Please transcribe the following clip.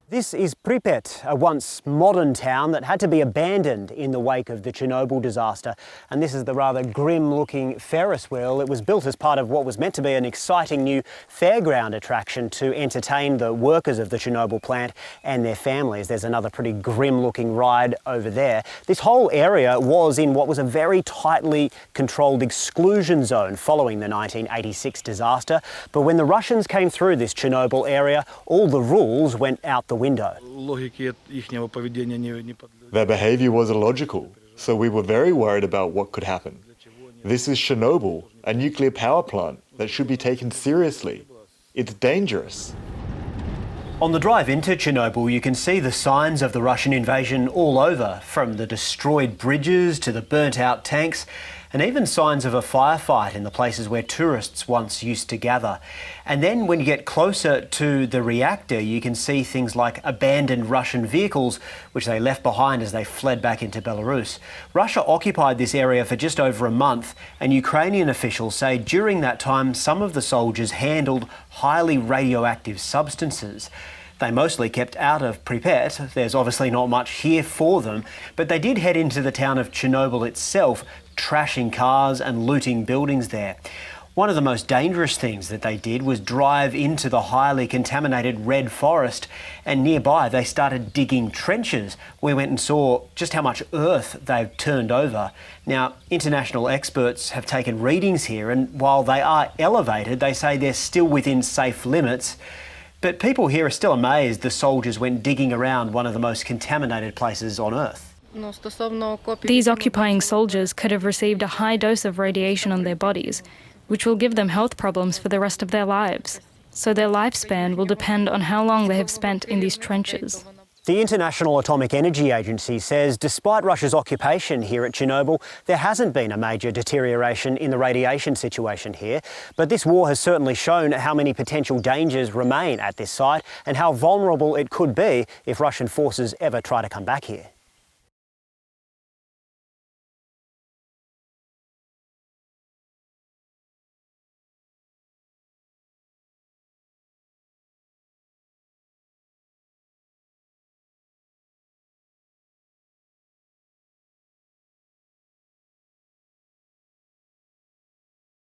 This is Pripyat, a once modern town that had to be abandoned in the wake of the Chernobyl disaster. And this is the rather grim-looking Ferris wheel. It was built as part of what was meant to be an exciting new fairground attraction to entertain the workers of the Chernobyl plant and their families. There's another pretty grim-looking ride over there. This whole area was in what was a very tightly controlled exclusion zone following the 1986 disaster. But when the Russians came through this Chernobyl area, all the rules went out the window. Their behaviour was illogical, so we were very worried about what could happen. This is Chernobyl, a nuclear power plant that should be taken seriously. It's dangerous. On the drive into Chernobyl, you can see the signs of the Russian invasion all over, from the destroyed bridges to the burnt-out tanks, and even signs of a firefight in the places where tourists once used to gather. And then when you get closer to the reactor, you can see things like abandoned Russian vehicles, which they left behind as they fled back into Belarus. Russia occupied this area for just over a month, and Ukrainian officials say during that time some of the soldiers handled highly radioactive substances. They mostly kept out of Pripyat. There's obviously not much here for them, but they did head into the town of Chernobyl itself, trashing cars and looting buildings there. One of the most dangerous things that they did was drive into the highly contaminated red forest, and nearby they started digging trenches. We went and saw just how much earth they've turned over. Now, international experts have taken readings here, and while they are elevated, they say they're still within safe limits. But people here are still amazed the soldiers went digging around one of the most contaminated places on Earth. These occupying soldiers could have received a high dose of radiation on their bodies, which will give them health problems for the rest of their lives. So their lifespan will depend on how long they have spent in these trenches. The International Atomic Energy Agency says despite Russia's occupation here at Chernobyl, there hasn't been a major deterioration in the radiation situation here. But this war has certainly shown how many potential dangers remain at this site and how vulnerable it could be if Russian forces ever try to come back here.